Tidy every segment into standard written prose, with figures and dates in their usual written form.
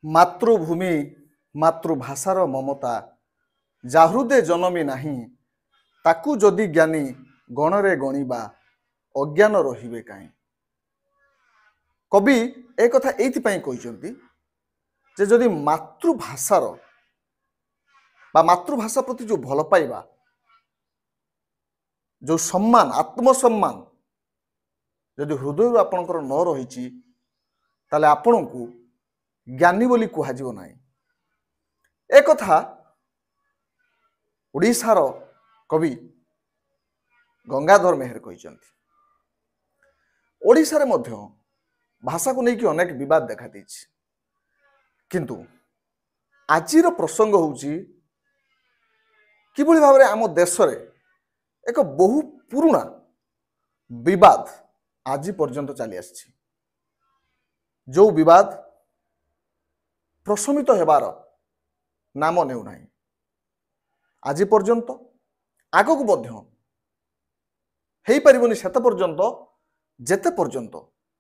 ମାତୃଭୂମି ମାତୃଭାଷାର ମମତା ଯାହୃଦେ ଜନମି ନାହିଁ ତାକୁ ଯଦି ଜ୍ଞାନୀ ଗଣରେ ଗଣିବା ଅଜ୍ଞାନ ରହିବେ କାହିଁ। କବି ଏ କଥା ଏଇଥିପାଇଁ କହିଛନ୍ତି ଯେ ଯଦି ମାତୃଭାଷାର ବା ମାତୃଭାଷା ପ୍ରତି ଯେଉଁ ଭଲ ପାଇବା, ଯେଉଁ ସମ୍ମାନ, ଆତ୍ମସମ୍ମାନ ଯଦି ହୃଦୟରୁ ଆପଣଙ୍କର ନ ରହିଛି ତାହେଲେ ଆପଣଙ୍କୁ ଜ୍ଞାନୀ ବୋଲି କୁହାଯିବ ନାହିଁ। ଏ କଥା ଓଡ଼ିଶାର କବି ଗଙ୍ଗାଧର ମେହେର କହିଛନ୍ତି। ଓଡ଼ିଶାରେ ମଧ୍ୟ ଭାଷାକୁ ନେଇକି ଅନେକ ବିବାଦ ଦେଖାଦେଇଛି, କିନ୍ତୁ ଆଜିର ପ୍ରସଙ୍ଗ ହେଉଛି କିଭଳି ଭାବରେ ଆମ ଦେଶରେ ଏକ ବହୁ ପୁରୁଣା ବିବାଦ ଆଜି ପର୍ଯ୍ୟନ୍ତ ଚାଲି ଆସିଛି, ଯେଉଁ ବିବାଦ ପ୍ରଶମିତ ହେବାର ନାମ ନେଉନାହିଁ। ଆଜି ପର୍ଯ୍ୟନ୍ତ, ଆଗକୁ ମଧ୍ୟ ହେଇପାରିବନି ସେତେ ପର୍ଯ୍ୟନ୍ତ ଯେତେ ପର୍ଯ୍ୟନ୍ତ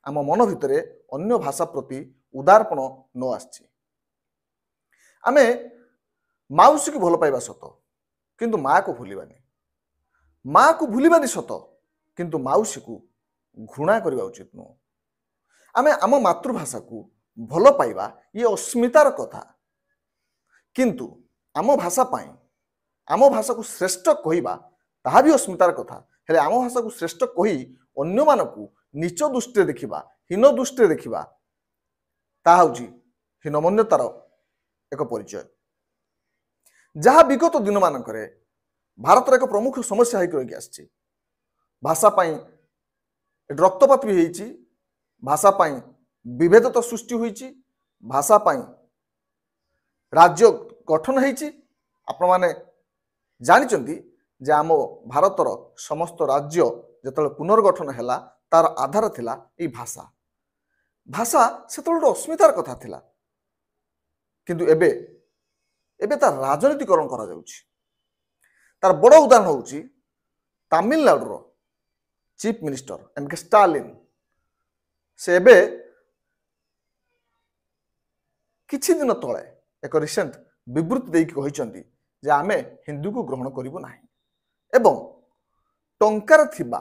ଆମ ମନ ଭିତରେ ଅନ୍ୟ ଭାଷା ପ୍ରତି ଉଦାରପଣ ନ ଆସିଛି। ଆମେ ମାଉସୀକୁ ଭଲ ପାଇବା ସତ, କିନ୍ତୁ ମାଆକୁ ଭୁଲିବାନି। ମାଆକୁ ଭୁଲିବାନି ସତ, କିନ୍ତୁ ମାଉସୀକୁ ଘୃଣା କରିବା ଉଚିତ ନୁହଁ। ଆମେ ଆମ ମାତୃଭାଷାକୁ ଭଲ ପାଇବା ଇଏ ଅସ୍ମିତାର କଥା, କିନ୍ତୁ ଆମ ଭାଷା ପାଇଁ ଆମ ଭାଷାକୁ ଶ୍ରେଷ୍ଠ କହିବା ତାହା ବି ଅସ୍ମିତାର କଥା। ହେଲେ ଆମ ଭାଷାକୁ ଶ୍ରେଷ୍ଠ କହି ଅନ୍ୟମାନଙ୍କୁ ନୀଚ ଦୃଷ୍ଟିରେ ଦେଖିବା, ହୀନ ଦୃଷ୍ଟିରେ ଦେଖିବା, ତାହା ହେଉଛି ହୀନମନ୍ୟତାର ଏକ ପରିଚୟ, ଯାହା ବିଗତ ଦିନମାନଙ୍କରେ ଭାରତର ଏକ ପ୍ରମୁଖ ସମସ୍ୟା ହେଇକି ରହିକି ଆସିଛି। ଭାଷା ପାଇଁ ରକ୍ତପାତ ବି ହେଇଛି, ଭାଷା ପାଇଁ ବିଭେଦତା ସୃଷ୍ଟି ହୋଇଛି, ଭାଷା ପାଇଁ ରାଜ୍ୟ ଗଠନ ହେଇଛି। ଆପଣମାନେ ଜାଣିଛନ୍ତି ଯେ ଆମ ଭାରତର ସମସ୍ତ ରାଜ୍ୟ ଯେତେବେଳେ ପୁନର୍ଗଠନ ହେଲା ତାର ଆଧାର ଥିଲା ଏଇ ଭାଷା। ଭାଷା ସେତେବେଳେ ଗୋଟେ ଅସ୍ମିତାର କଥା ଥିଲା, କିନ୍ତୁ ଏବେ ତାର ରାଜନୀତିକରଣ କରାଯାଉଛି। ତାର ବଡ଼ ଉଦାହରଣ ହେଉଛି ତାମିଲନାଡୁର chief minister M K Stalin. ସେ ଏବେ କିଛି ଦିନ ତଳେ ଏକ ରିସେଣ୍ଟ ବିବୃତ୍ତି ଦେଇକି କହିଛନ୍ତି ଯେ ଆମେ ହିନ୍ଦୀକୁ ଗ୍ରହଣ କରିବୁ ନାହିଁ, ଏବଂ ଟଙ୍କାରେ ଥିବା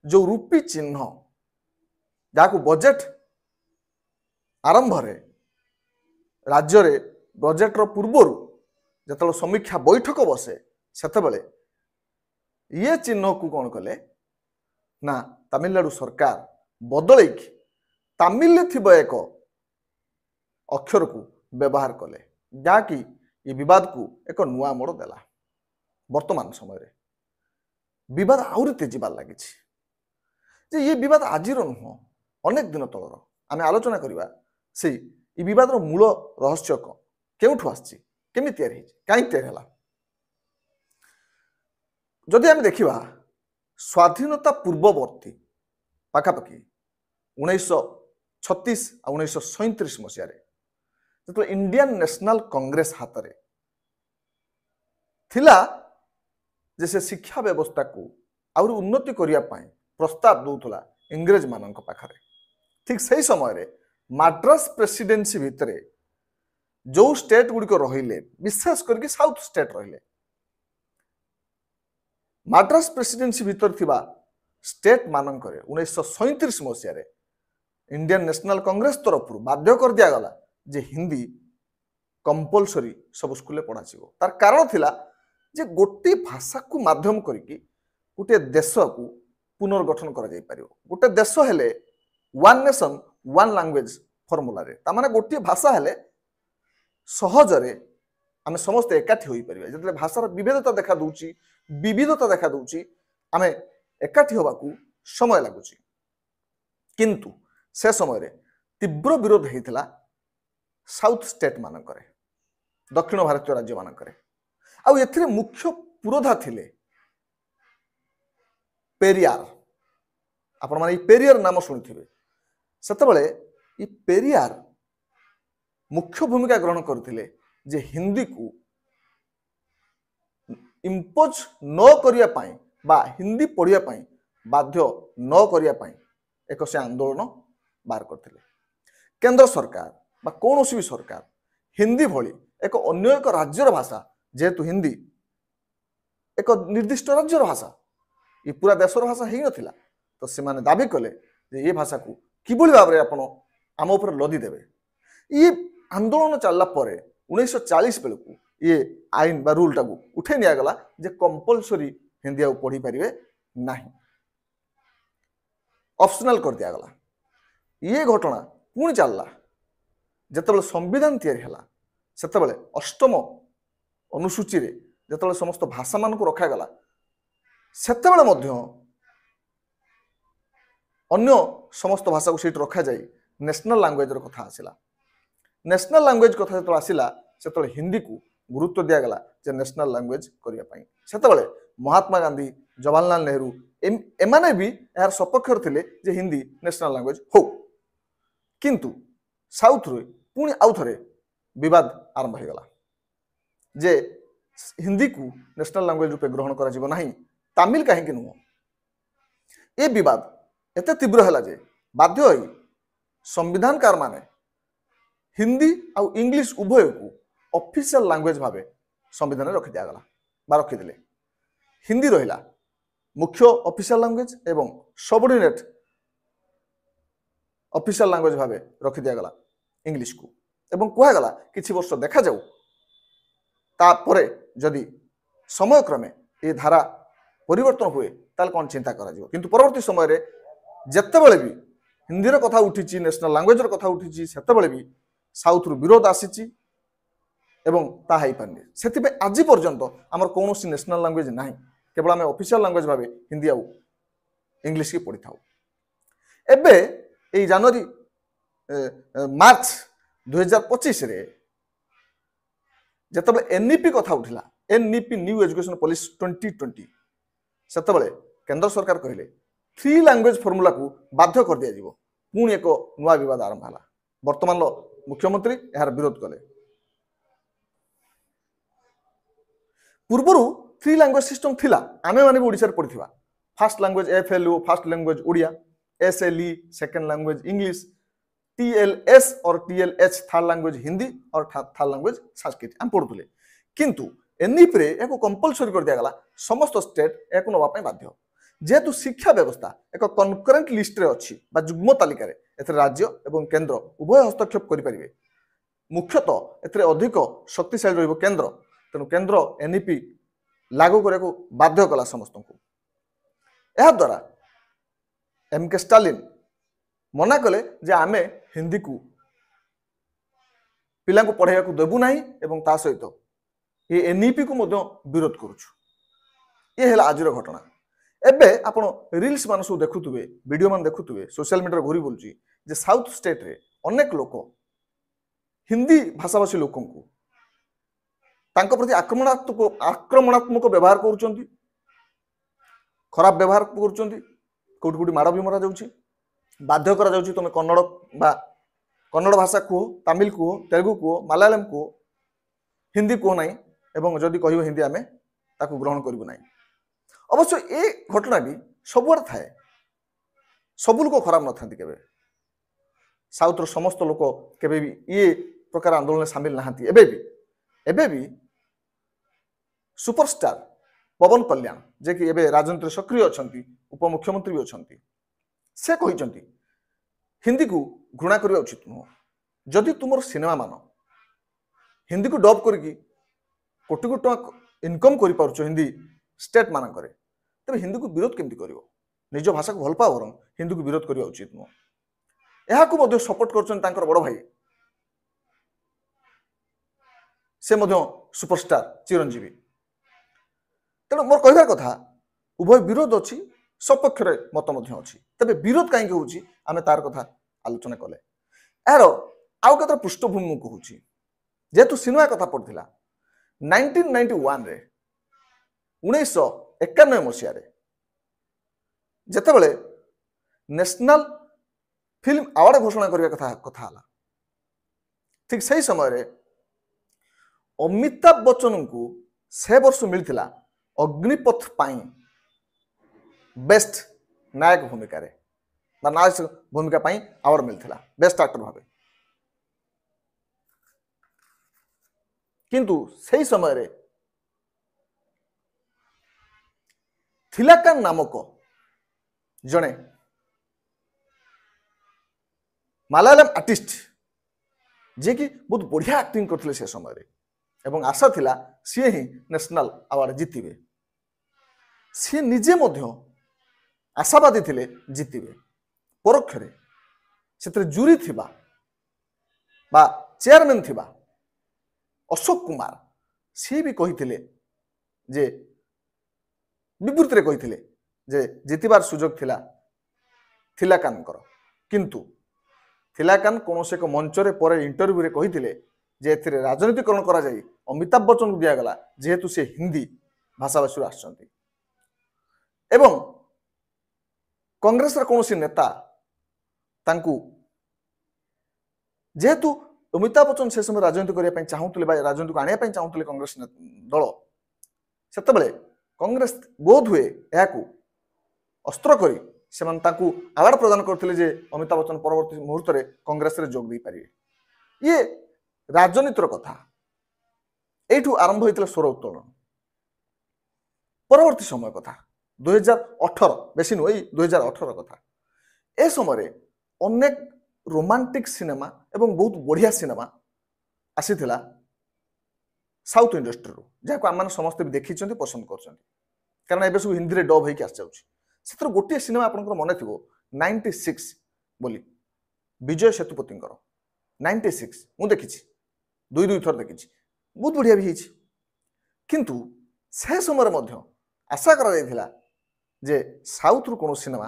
ଯେଉଁ ରୂପୀ ଚିହ୍ନ, ଯାହାକୁ ବଜେଟ୍ ଆରମ୍ଭରେ ରାଜ୍ୟରେ ବଜେଟ୍ର ପୂର୍ବରୁ ଯେତେବେଳେ ସମୀକ୍ଷା ବୈଠକ ବସେ ସେତେବେଳେ ଇଏ ଚିହ୍ନକୁ କ'ଣ କଲେ ନା ତାମିଲନାଡୁ ସରକାର ବଦଳେଇକି ତାମିଲରେ ଥିବା ଏକ ଅକ୍ଷରକୁ ବ୍ୟବହାର କଲେ, ଯାହାକି ଏ ବିବାଦକୁ ଏକ ନୂଆ ମୋଡ଼ ଦେଲା। ବର୍ତ୍ତମାନ ସମୟରେ ବିବାଦ ଆହୁରି ତେଜିବାର ଲାଗିଛି ଯେ ଏ ବିବାଦ ଆଜିର ନୁହଁ, ଅନେକ ଦିନ ତଳର। ଆମେ ଆଲୋଚନା କରିବା ସେଇ ଏ ବିବାଦର ମୂଳ ରହସ୍ୟ କ'ଣ, କେଉଁଠୁ ଆସିଛି, କେମିତି ତିଆରି ହେଇଛି, କାହିଁକି ତିଆରି ହେଲା। ଯଦି ଆମେ ଦେଖିବା ସ୍ୱାଧୀନତା ପୂର୍ବବର୍ତ୍ତୀ ପାଖାପାଖି 1936 ଆଉ 1937 ମସିହାରେ ଯେତେବେଳେ ଇଣ୍ଡିଆନ୍ ନ୍ୟାସନାଲ କଂଗ୍ରେସ ହାତରେ ଥିଲା ଯେ ସେ ଶିକ୍ଷା ବ୍ୟବସ୍ଥାକୁ ଆହୁରି ଉନ୍ନତି କରିବା ପାଇଁ ପ୍ରସ୍ତାବ ଦେଉଥିଲା ଇଂରେଜମାନଙ୍କ ପାଖରେ, ଠିକ୍ ସେହି ସମୟରେ ମାଡ୍ରାସ ପ୍ରେସିଡେନ୍ସି ଭିତରେ ଯେଉଁ ଷ୍ଟେଟ୍ ଗୁଡ଼ିକ ରହିଲେ, ବିଶେଷ କରିକି ସାଉଥ ଷ୍ଟେଟ୍ ରହିଲେ, ମାଡ୍ରାସ ପ୍ରେସିଡେନ୍ସି ଭିତରେ ଥିବା ଷ୍ଟେଟ୍ ମାନଙ୍କରେ 1937 ମସିହାରେ ଇଣ୍ଡିଆନ୍ ନ୍ୟାସନାଲ କଂଗ୍ରେସ ତରଫରୁ ବାଧ୍ୟ କରିଦିଆଗଲା ଯେ ହିନ୍ଦୀ କମ୍ପଲସରି ସବୁ ସ୍କୁଲରେ ପଢ଼ାଯିବ। ତାର କାରଣ ଥିଲା ଯେ ଗୋଟିଏ ଭାଷାକୁ ମାଧ୍ୟମ କରିକି ଗୋଟିଏ ଦେଶକୁ ପୁନର୍ଗଠନ କରାଯାଇପାରିବ। ଗୋଟେ ଦେଶ ହେଲେ ୱାନ୍ ନେସନ୍ ୱାନ୍ ଲାଙ୍ଗୁଏଜ ଫର୍ମୁଲାରେ, ତାମାନେ ଗୋଟିଏ ଭାଷା ହେଲେ ସହଜରେ ଆମେ ସମସ୍ତେ ଏକାଠି ହୋଇପାରିବା। ଯେତେବେଳେ ଭାଷାର ବିବିଧତା ଦେଖା ଦେଉଛି ଆମେ ଏକାଠି ହେବାକୁ ସମୟ ଲାଗୁଛି, କିନ୍ତୁ ସେ ସମୟରେ ତୀବ୍ର ବିରୋଧ ହେଇଥିଲା ସାଉଥ ଷ୍ଟେଟ୍ ମାନଙ୍କରେ, ଦକ୍ଷିଣ ଭାରତୀୟ ରାଜ୍ୟ ମାନଙ୍କରେ। ଆଉ ଏଥିରେ ମୁଖ୍ୟ ପୁରୋଧା ଥିଲେ ପେରିୟାର। ଆପଣମାନେ ଏଇ ପେରିୟାର ନାମ ଶୁଣିଥିବେ। ସେତେବେଳେ ଏ ପେରିୟାର ମୁଖ୍ୟ ଭୂମିକା ଗ୍ରହଣ କରିଥିଲେ ଯେ ହିନ୍ଦୀକୁ ଇମ୍ପୋଜ ନ କରିବା ପାଇଁ ବା ହିନ୍ଦୀ ପଢ଼ିବା ପାଇଁ ବାଧ୍ୟ ନ କରିବା ପାଇଁ ଏକ ସେ ଆନ୍ଦୋଳନ ବାହାର କରିଥିଲେ। କେନ୍ଦ୍ର ସରକାର ବା କୌଣସି ବି ସରକାର हिंदी भली एक अन्य एक राज्यर भाषा जेहेतु हिंदी एक निर्दिष्ट राज्यर भाषा ये पूरा देशर भाषा ही नथिला तो से माने दाबी कले जे ये भाषा को किभली भाव में आपण आम उपर लदी देबे ये आंदोलन चलला परे 1940 बेलू ये आईन बा रूल टाकू उठे निगला जे कंपलसरी हिंदी आ पढ़ी पारे ना ऑप्शनल कर दिया गला ये घटना पुणी चलला जिते संविधान तैयारी है सेतबेले अष्टम अनुसूची रे जिते समस्त भाषा मान को रखागला सेतबेले मध्य अन्य समस्त भाषा को सीट रखा जाए नेशनल लैंग्वेज कथा आसिला नेशनल लैंग्वेज कथा जो आसिला से हिंदी को गुरुत्व दिगला जे नेशनल लैंग्वेज करने से महात्मा गांधी जवाहरलाल नेहरू एमाने भी यार सपक्ष थे जे हिंदी नेशनल लैंग्वेज हो किंतु साउथ रे पुणी आउ थे विवाद आरंभ हो गला जे हिंदी को नेशनल लैंग्वेज रूपे ग्रहण करा नहीं तमिल कहीं नुह ये विवाद एत तीव्र है जे बाध्य होई संविधानकार माने हिंदी आउ इंग्लिश उभय को ऑफिशियल लैंग्वेज भावे संविधान रखी दिगला बा रखीदे हिंदी रहिला मुख्य ऑफिशियल लैंग्वेज एवं सबऑर्डिनेट ऑफिशियल लैंग्वेज भावे रखी दिगला इंग्लिश को एवं कहगला किछि वर्ष देखा जाऊ तापरे जदि समय क्रमे ये धारा परिवर्तन हुए ताल कौन चिंता करा जिवो किंतु परवर्ती समय रे जेतेबेले भी हिंदी रो कथा उठिची नेशनल लैंग्वेज रो कथा उठिची सेतेबेले भी साउथ रु विरोध आसीची एवं ता हाई पारनी सेतिबे आज पर्यंत आमर कोनोसी नेशनल लैंग्वेज नाही केवल आम ऑफिशियल लैंग्वेज भावे हिंदी आउ इंग्लिश की पढ़ी था एबे ए जनवरी मार्च 2025 रे जतबे एनईपी कथा उठिला एनईपी न्यू एजुकेशन पॉलिसी 2020 सेतबे केंद्र सरकार कहले 3 लैंग्वेज फॉर्मूला को बाध्य कर दिया जिवो पुणी एक नुआ विवाद आरंभ होला वर्तमान मुख्यमंत्री यार विरोध कले पूर्वरु 3 लैंग्वेज सिस्टम थिला आमे माने ओडिसा रे पढ़िथिबा first language FLO first language Odia SLE second language English TLS और टीएलएच थर्ड लैंग्वेज हिंदी और थर्ड लैंग्वेज संस्कृत हम पढ़ुले किंतु एनईपी रे एको कंपलसरी कर दिया गला समस्त स्टेट एको नवा पय बाध्य जेहेतु शिक्षा व्यवस्था एक कनकरेंट लिस्ट रे अछि बा जुग्म तालिका रे एथे राज्य एवं केंद्र उभय हस्तक्षेप करि परिबे मुख्यतः एथे अधिक शक्तिशाली रहइबो केंद्र तेणु केंद्र एनईपी लागू करने को बाध्य कला समस्त को यह द्वारा एमके स्टालिन मना कले जे आमे हिंदी को पिला को पढ़ाई को देबू नहीं एवं ता सहित ये एनईपी को मध्य विरोध करुछु ये है आज घटना एबे आपण रील्स मान सब देखुथुबे वीडियो मान देखुथुबे सोशल मीडिया घुरी बोलची जे साउथ स्टेट रे अनेक लोक हिंदी भाषाभाषी लोकों को तांको प्रति आक्रमणात्मक व्यवहार करुचंती खराब व्यवहार करुचंती कोटी कोटी माड़ भी मरा जाउची बाध्य करा जाउची तुम कन्नड़ बा कन्नड़ भाषा को तमिल को तेलुगु को मलयालम को हिंदी को नहीं एवं जदि कहबो हिंदी आमे ताकू ग्रहण करिबो नहीं अवश्य ए घटना भी सबुआर थाए सब लोक खराब न थांती केबे साउथ रो समस्त लोक केबे भी ये प्रकार आंदोलन शामिल नहांती एबे भी सुपरस्टार पवन कल्याण जे कि एबे राजनीति सक्रिय अछंती उपमुख्यमंत्री भी अछंती से कहिसंती हिंदी को घृणा करबा उचित नुह जदि तुमर सिनेमा मान हिंदी को डब करके कोटी कोटी टका इनकम करि पारुछो हिंदी स्टेट मान करे तबे हिंदी को विरोध केमती करिवो निज भाषा को भल पाओ वरन हिंदी को विरोध करबा उचित नुह एहा को मध्य सपोर्ट करछन तांकर बड़ भाई से मध्य सुपरस्टार चिरंजीवी तेणु मोर कहबार कथा उभय विरोध अच्छी सपक्ष मत अच्छी तेज विरोध कहीं होची आमे तार कथा आलोचना कले यार आउ कत पृष्ठभूमि कहूँ जेहेतु सिनेमा कथा पड़ता 1991 रे 1991 मसीह जितेबले नेशनल फिल्म अवार्ड घोषणा करने कथा ठीक सही समय रे अमिताभ बच्चन को से वर्ष मिलता अग्निपथ पाई बेस्ट नायक भूमिका रे नायक भूमिका पाई अवार्ड मिलता बेस्ट एक्टर भावे किंतु सही समय थिलाकान नामक जड़े मालायालम आर्टिस्ट जे कि बहुत बढ़िया एक्टिंग करते से समय एवं आशा थिला सी ही नेशनल अवार्ड जितबे सी निजे मध्य आशावादी थिले जितबे परोक्षरे से जूरी थिबा बा चेयरमैन थिबा अशोक कुमार सी भी कही जे विवृत रे कही जे जितबार सुजोग थिलाकान किंतु थिलाकान कौन से एक मंचरे पर इंटरव्यू रे कही जे एथिरे राजनीतिकरण करा जाई अमिताभ बच्चन को दियागला जेहेतु से हिंदी भाषाभाषी आसछंती एवं कांग्रेस रा कौन नेता तांकु जेहेतु अमिताभ बच्चन से समय राजनीति करने चाहूले राजनीति को आने चाहूले कांग्रेस दल से कांग्रेस बोध हुए यह अस्त्र कर अवार्ड प्रदान करते अमिताभ बच्चन परवर्ती मुहूर्त में कांग्रेस रे जोग दे पारे ये राजनीतिर कथा यू आरंभ होता स्वर उत्तोलन परवर्ती समय कथा 2018 बेसी नुह 2018 कथा ए समय अनेक रोमांटिक सिनेमा एवं बहुत बढ़िया सिनेमा आसीथिला साउथ इंडस्ट्री रो जहाँ आम समस्ते भी देखी पसंद कर कारण एबे सब हिंदी रे डब होइक आस जाउछि सेतर गोटे सिनेमा आपनकर मने थिबो 96 बोली विजय सेतुपति 96 मु देखिछि दुई थर देखिछि बहुत बढ़िया भी होइछि किंतु से समय मध्य आशा करा जायथिला जे साउथ रु कोनो सिनेमा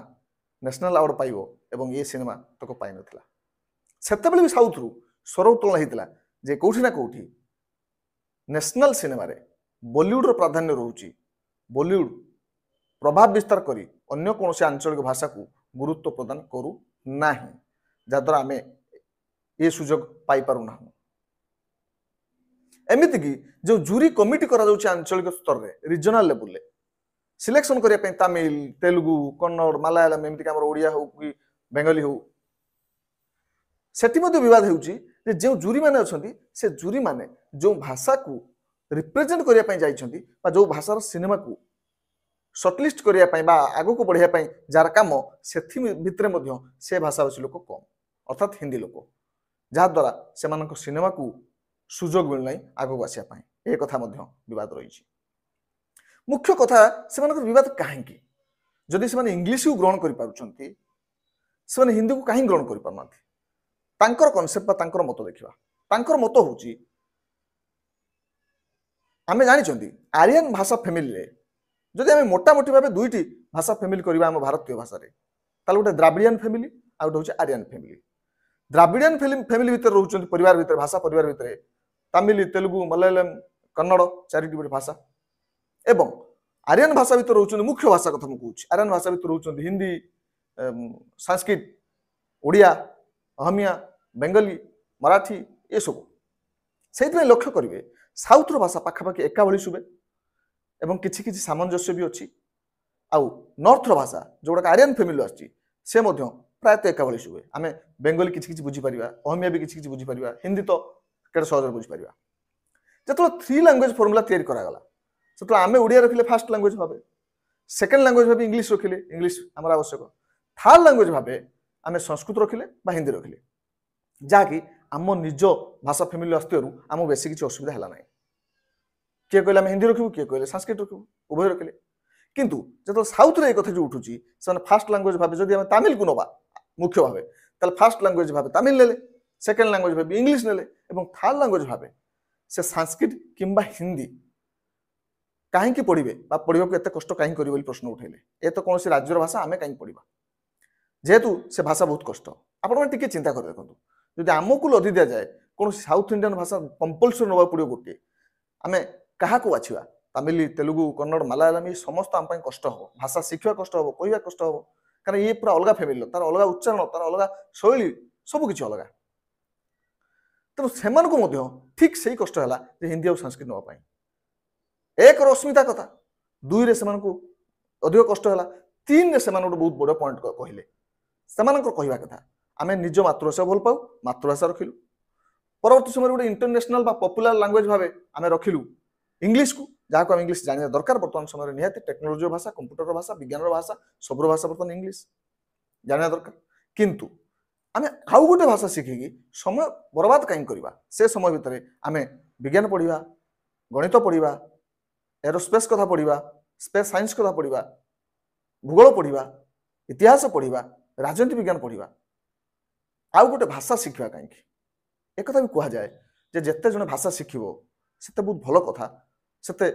नेशनल अवार्ड पाइबो एवं ये सिनेमा तक पाइ नथिला सेतेबेले भी साउथ रु स्वर उत्तोलन होइतिला जे कोठी ना कोठी नेशनल सिनेमा रे बॉलीवुड रो प्राधान्य रहउछि बॉलीवुड प्रभाव विस्तार करी अन्य कौन से आंचलिक भाषा को गुरुत्व प्रदान करू नाही जहाद्वारा आमे ये सुजोग पाई पारू ना एमिति कि जो जूरी कमिटी करा जाउछि आंचलिक स्तर रे रीजनल लेवल ले सिलेक्शन करिया पे तमिल तेलुगु कन्नड़ मलयालम एमिति हमर ओडिया हो कि बेंगली हो सेठी मध्ये विवाद होउछि जे जो जूरी माने अछंती से जूरी माने जो भाषा को रिप्रेजेंट करिया पे जाइछंती बा जो भाषार सिनेमा को शॉर्टलिस्ट करिया पे बा आगो को बढ़िया पे जार काम सेथि भितरे मध्ये से भाषाभाषी लोक कम अर्थात हिंदी लोक जहा द्वारा से मानक सिनेमा को सुजोग मिल नाही आगो को आसिया पे ए कथा मध्ये विवाद रहिछि मुख्य कथा से मानक विवाद काहे कि जदि से माने इंग्लिश को ग्रहण करि पारुछंती से माने हिंदी को काहे ग्रहण करि पारनाथि तांकर कांसेप्ट बा तांकर मत देखिबा तांकर मत होउछि आमे जानिछंती आर्यन भाषा फैमिली रे जदि आमे मोटा मोटी भाबे दुईटी भाषा फैमिली करबा हम भारतीय भाषा रे ताल गोटे द्राविडियन फैमिली आ गोटे होछि आर्यन फैमिली द्राविडियन फैमिली भीतर रहउछंती परिवार भीतर भाषा परिवार भीतर तमिल तेलुगु मलयालम कन्नड़ चारिटी गोटे भाषा एवं आर्यन भाषा भीतर रहउछंती मुख्य भाषा कथा मु कहूछि आर्यन भाषा भीतर रहउछंती हिंदी संस्कृत ओडिया अहमिया बेंगली मराठी ये सब से लक्ष्य करेंगे साउथ भाषा पाखापाखि एका भली शुभे एवं किछि किछि सामंजस्य भी अच्छी आउ नॉर्थ भाषा जोड़ा आर्यन फैमिली आछि से मध्य प्रायतः एका भली शुभे आमे बेंगली किछि किछि बुझी परिबा अहमिया भी किछि किछि बुझी परिबा हिंदी तो केते सहज बुझी परिबा जतो 3 लैंग्वेज फॉर्मूला तैयारी करा गला सेतो आमे ओडिया रखिले फर्स्ट लैंग्वेज भाबे सेकंड लैंग्वेज भाबे इंग्लिश रखिले इंग्लिश हमर आवश्यक थर्ड लैंग्वेज भाबे आमे संस्कृत रखिले बा हिंदी रखिले जाकि आम निज भाषा फैमिली आस्तु आम बेसी किसी असुविधा है ना किए कहले हिंदी रखू किए कहले संस्कृत रखू उभय रखिले किंतु जो साउथ रे कथा जो उठुची से फास्ट लैंग्वेज भाव जदि आम तमिल को नवा मुख्य भाव ताल फास्ट लैंग्वेज भाव तमिल नेले सेकेंड लैंग्वेज भाव इंग्लिश नेले एवं थर्ड लैंग्वेज भाव से संस्कृत किंबा हिंदी कहीं पढ़े पढ़ा को एत कष्ट कहीं कर प्रश्न उठेले ये तो कौन राज्यर भाषा आम कहीं पढ़ा जेहेतु से भाषा बहुत कष्ट आप चिंता कर देखो जदि आमको लदी दि जाए कौन साउथ इंडियन भाषा कंपलसरी नवा पड़ो गोटे आम क्या बाछा तमिल तेलुगु कन्नड़ मलयालम ये समस्त आम कष्ट हम भाषा शिखा कष्ट हम कहवा कष्ट हम कारण ये पूरा अलग फैमिली तार अलग उच्चारण तार अलग शैली सबकि अलग तेणु से ठीक से कष्ट है हिंदी और संस्कृत नापी एक अस्मिता कथा दुई रे अधिक कष्ट है तीन रे से बहुत बड़ पॉइंट कहले से कहवा कथा आम निज मातृभाषा भल पाऊ मातृभाषा रखिलु परवर्ती समय गोटे इंटरनेशनल बा पॉपुलर लैंग्वेज भाव आम रखिलु इंग्लिश को जहाँ को इंग्लिश जाना दरकार बर्तमान समय निहाती टेक्नोलोजी भाषा कंप्यूटर भाषा विज्ञान भाषा सब भाषा बर्तमान इंग्लिश जाना दरकार किंतु आम आउ गोटे भाषा शिखिकी समय बर्बाद कहीं करवा से समय भितर आम विज्ञान पढ़ा गणित पढ़ा एरोस्पेस कथा पढ़ा स्पेस साइंस कथा पढ़ा भूगोल पढ़ा इतिहास पढ़ा राजनीति विज्ञान पढ़ा आउ गोटे भाषा शिखा कहीं एक भी कह जाए जे जेते जने भाषा शिखिबो सेते बहुत भल कथा सेते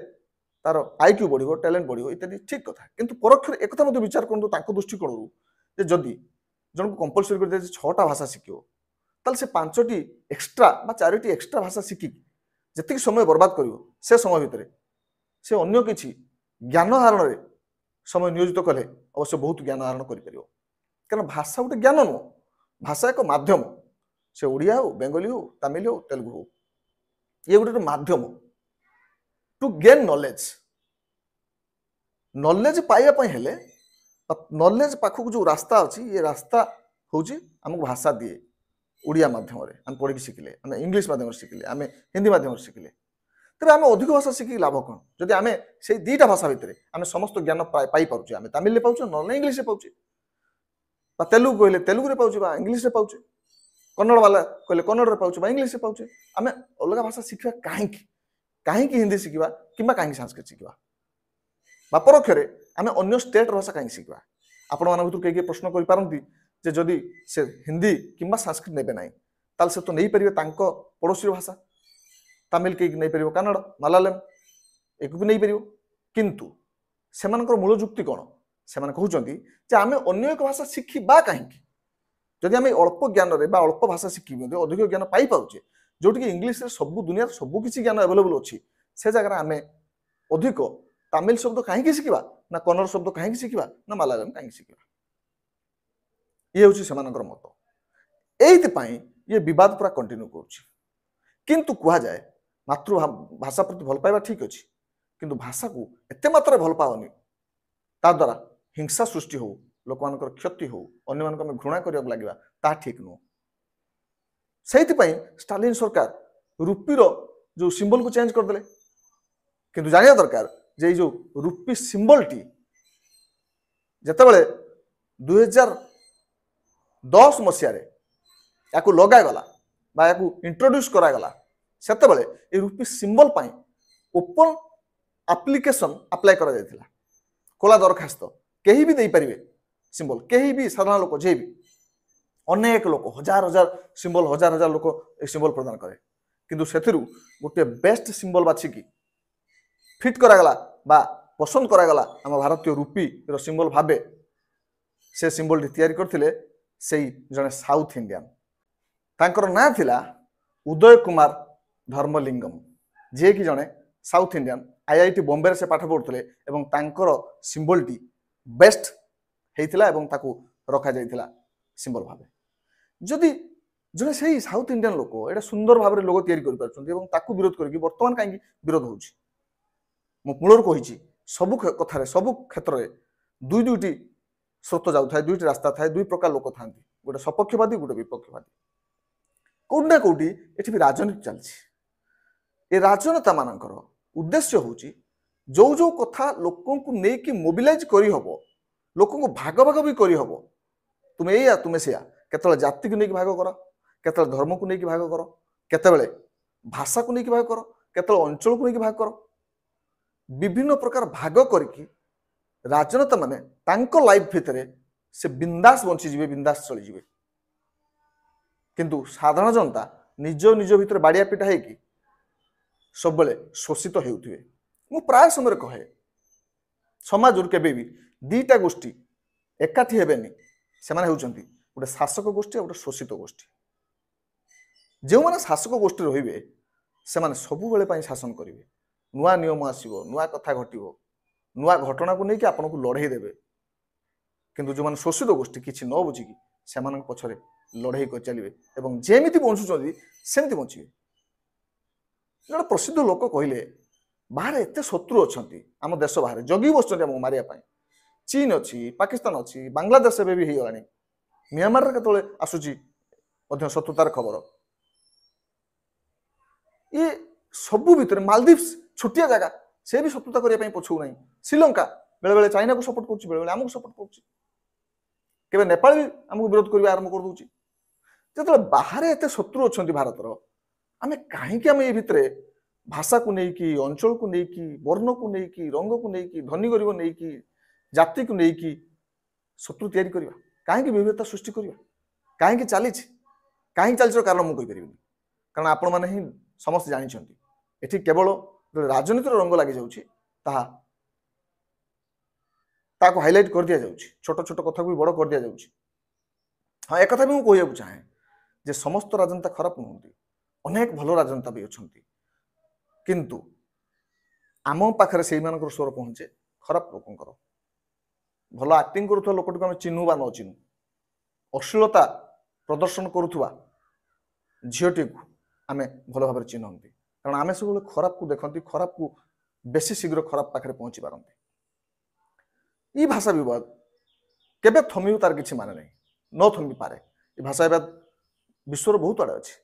तार आईक्यू बढ़िबो टैलेंट बढ़िबो इत्यादि ठीक कथा किंतु परोक्ष एक कथा विचार करंतु तांको दृष्टिकोणरू जे जदि जन को कंपलसरी कर दे 6टा भाषा शिखिबो ताल से 5टी एक्स्ट्रा बा 4टी एक्स्ट्रा भाषा शिखि जति समय बर्बाद करिवो से समय भितर से अन्य किछि ज्ञान आहरण रे समय नियोजित कले अवश्य बहुत ज्ञान आहरण करि परिवो कारण भाषा गोटे ज्ञान नो भाषा एक माध्यम से ओडिया हो बेंगली हो तमिल हो तेलुगु हो ये गोटे माध्यम टू गेन नॉलेज नॉलेज पाइबा हेले नॉलेज पाखक जो रास्ता अच्छी ये रास्ता हूँ आमको भाषा दिए ओडिया माध्यम आम पढ़ी शिखिले आम इंग्लिश माध्यम शिखिले आम हिंदी माध्यम शिखिले तेरे आम अधिक भाषा शिखिक लाभ कौन जदि आम से 2टा भाषा भितर आम समस्त ज्ञान पाई पारे आम तमिल पाचे ना इंग्लिश पाचे तेलुगु कहले तेलुगु पाचे इंग्लिश पाचे कन्नड़ वाला कहले कन्नड़ पाचे इंग्लिश पाचे आम अलग भाषा शिखा कहीं कहीं हिंदी शिखा कि कहीं संस्कृत शिखा परोक्ष आम अन्य स्टेट भाषा कहीं शिखा आपण मान भर कई प्रश्न करें जे जदि से हिंदी कि संस्कृत ने ना ताल से तो नहीं पारे पड़ोसी भाषा तमिल कई नहीं पार कन्नड़ मलयालम एक भी नहीं पार किंतु से मूल जुक्ति कौन से कहते आम अन्य एक भाषा शिखा कहीं जदि आम अल्प ज्ञान अल्प भाषा शिखी अधिक ज्ञान पाई पारे जोटि इंग्लिश सब दुनिया सब किसी ज्ञान अवेलेबल अच्छी से जगह आम अधिक तमिल शब्द कहीं शिखा ना कन्नड़ शब्द कहीं शिखा ना मलयालम कहीं शिखा ये हूँ से मत ये विवाद पूरा कंटिन्यू किंतु कह जाए मातृभाषा प्रति भल पाइबा ठीक अच्छे किंतु भाषा को एते मात्रा भल पाओनी ता द्वारा हिंसा सृष्टि हो लोक मान क्षति हो अन्य मान घृणा करने लगे ता ठीक नुह से स्टालिन सरकार रुपीर जो सिंबल को चेंज करदे किंतु जानिया दरकार जे जो रुपी सिंबल टी जितेबाला 2010 मसीह या लगागला या इंट्रोड्यूस करागला सेतेबेले ये रुपी सिंबल पाई ओपन एप्लिकेशन अप्लाई करा जायतिला खोला दरखास्त कहीं भी दे पारिबे सिंबल कहीं भी साधारण लोक जे भी अनेक लोक हजार हजार सिंबल हजार हजार लोक ए सिंबल प्रदान करे किंतु सेथिरु गोटे बेस्ट सिंबल बाछिकी फिट करागला बा पसंद करागला आम भारतीय रुपी रो सिंबल भाबे से सिंबल टी तैयारी करथिले सेई जने साउथ इंडियन तांकर ना थिला उदय कुमार धर्मलिंगम जे कि जने साउथ इंडियन आईआईटी बॉम्बे से पाठ पढ़ुଥିଲେ एवं तांकर सिंबल टी बेस्ट हेइथिला एवं ताकू रखा जाइथिला सिंबल भाबे जदि जने सेही साउथ इंडियन लोक एटा सुंदर भाबरे लोगो तैयारी करि पारछन्ती एवं ताकू विरोध करके वर्तमान काई विरोध होउची मु मूलर कहिची सब कथारे सब क्षेत्र में दुई दुईटी स्रोत जाऊ थाए दुईटी रास्ता थाए दुई प्रकार लोक थांती गोटे सपक्षवादी गोटे विपक्षवादी कौटी ना कौटी एठी भी राजनीति चलछि ए राजनेता मानकर उद्देश्य होउची जो जो कथा लोकों को नेकी मोबिलाइज करी हबो लोकों को भाग भाग भी करी हबो तुम एया तुम सेया केतले जाति को नेकी भाग करो केतले धर्म को नेकी भाग करो केतले भाषा को नेकी भाग करो केतले अंचल को नेकी भाग करो विभिन्न प्रकार भाग करके राजनेता माने तांको लाइफ भितर से बिंदास बंची जीवे बिंदास चली जीवे किंतु साधारण जनता निज निज भितर बाड़िया पिटा है कि सब बेले शोषित हेउथिबे मु प्राय समय कहे समाज केबे भी दीटा गोष्ठी एकाठी हेबेनी से माने होउचंती गोटे शासक गोष्ठी और गोटे शोषित गोष्ठी जो माने शासक गोष्ठी रहिबे से माने सब बेले पई शासन करिवे नुआ नियम आसो नुआ कथा घटो नुआ घटना को लेकिन आपन को लड़े देवे किंतु जो मैंने शोषित गोष्ठी किसी न बुझिकी से पछरे लड़े कर चलिए और जेमिति बंचुंट सेमती बचे जड़े प्रसिद्ध लोक कहले बाहर एत शत्रु अच्छा आम देश बाहर जगी बस मारे चीन अच्छी पाकिस्तान अच्छी बांग्लादेश भी हो गला म्यांमार केतले आसूची शत्रुतार खबर ये सबू भितर मालदीव्स छोटिया जगह से भी शत्रुता करने पछू ना श्रीलंका बेले बेले चाइना को सपोर्ट कर बेले आमको सपोर्ट कर नेपाल भी आमको विरोध करने आरंभ कर दूची जो बाहर एत शत्रु अच्छा भारतर आम कहीं आम ये भितर भाषा को लेकिन अंचल को लेकिन वर्ण को लेकिन रंग को लेकिन धनी गरीब नहीं जाति को लेकिन शत्रु तैयारी करवा कहीं विविधता सृष्टि करवा कहीं चली कहीं चली कारण मुझे कहीपर कारण आपण मैंने ही समस्त जानते ये केवल राजनीतिर रंग लगी जाता हाइलाइट कर दि जाऊँ छोट छोट कथा को भी बड़ कर दि जाऊँ हाँ एक भी मुझे कहूँ चाहे जे समस्त राजनेता खराब नुहति अनेक भल राजनेता भी अच्छा किंतु आम पाखे से स्वर पहुँचे खराब लोकंर भल आक्टिंग करुवा लोकटी आम चिन्हू बा न चिन्हू अश्लीलता प्रदर्शन करुवा झीटी को आम भल भाव चिन्हती कारण आम सब खराब को देखती खराब को बेसी शीघ्र खराब पाखे पहुँची पारती ये भाषा बद केबे थमी तार किसी माने नहीं न थमी पारे ये भाषा बद विश्वर बहुत आड़े अच्छी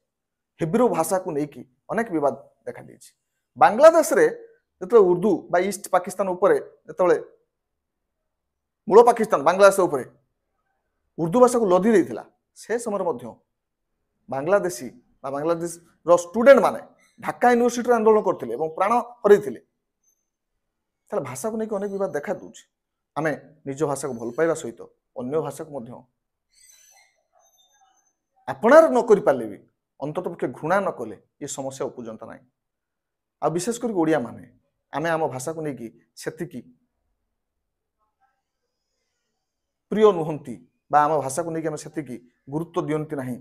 हिब्रू भाषा को लेकिन अनेक विवाद देखा दी बांग्लादेश रे जो उर्दू बा ईस्ट पाकिस्तान उपरे जो मूल पाकिस्तान बांग्लादेश उपरे उर्दू भाषा को लदी देता से समय बांग्लादेशी बांग्लादेश रो स्टूडेंट माने ढाका यूनिवर्सिटी आंदोलन करते प्राण हरई भाषा को लेकिन अनेक विवाद देखा दूचे आम निज भाषा को भल पाइबा सहित अन्य भाषा को आपणार न करि पाले भी अंतत पक्षे घृणा न कले ये समस्या उपजंता ना आ विशेषकर ओडिया माने आमे आम भाषा को लेकिन सेतिकी प्रिय नुहंती बा आम भाषा को लेकिन आम सेतिकी गुरुत्व दियंती नहीं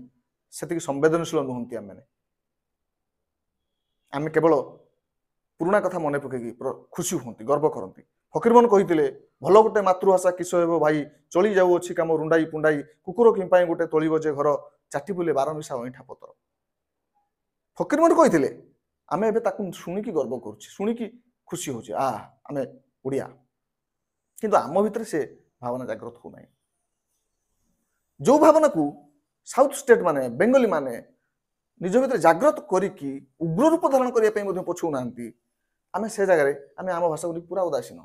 सेतिकी संवेदनशील नुहंती आमे केवल पुराना कथा मन पकई खुशी हमें गर्व करती फकीरमोहन कहते भल गोटे मातृभाषा किस हे भाई चली जाऊ अच्छी कम रुंडाई पुंडाई कुकुर कि गोटे तोलिब जे घर चाटी बुले 12 मिशा अईठा पतर फकीरमोहन कहते आम ए शुणिकी गर्व करुणी खुशी हो आम ओडिया किंतु आम भितर से भावना जागृत होना जो भावना को साउथ स्टेट माने बेंगली माने निज भीतर जागृत करिकी उग्र रूप धारण करने पछौ ना आम से जगह आम आम भाषा को पूरा उदासीन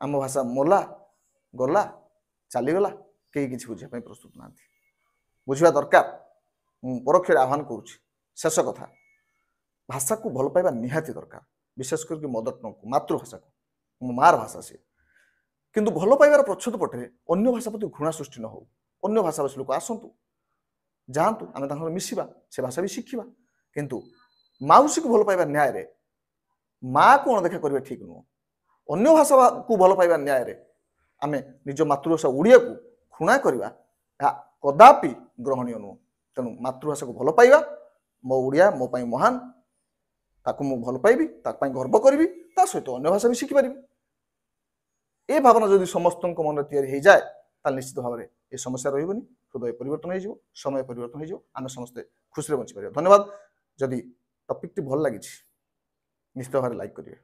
आम भाषा मोला गला चलीगला कई किसी बुझापी प्रस्तुत ना बुझा दरकार परोक्ष आह्वान करुच्ची शेष कथा भाषा को भल पाइबा निहाती दरकार विशेष करके मदर टंग को मातृभाषा को मार भाषा सी किंतु भल पाइबार प्रच्छद पटे अन्य भाषा प्रति घृणा सृष्टि न हो अन्य भाषाभाषी लोक आसतु जातु आम मिसिबा से भाषा भी शिखा किंतु माउसी को भल पाइबा न्याय रे माँ को अणदेखा करवा ठीक नुह अन्य भाषा को भल पाइबा न्याय रे आम निज मातृभाषा ओडिया को घृणा करवा कदापि ग्रहणीय नुह तेणु मातृभाषा को भल पाइबा मो ओडिया मो पाई महान ताकू मु भल पाइबी ताकू गर्व करी ता सहित अन्य भाषा भी शिखिपारि ए भावना जदि समस्त मन तैयारी हो जाए ताल निश्चित भाव में ये समस्या रही हृदय परिवर्तन हो समय परिवर्तन हो आम समस्ते खुशी बंची पार धन्यवाद जदि टॉपिक टी भल लगी निश्चित भाव लाइक करिए।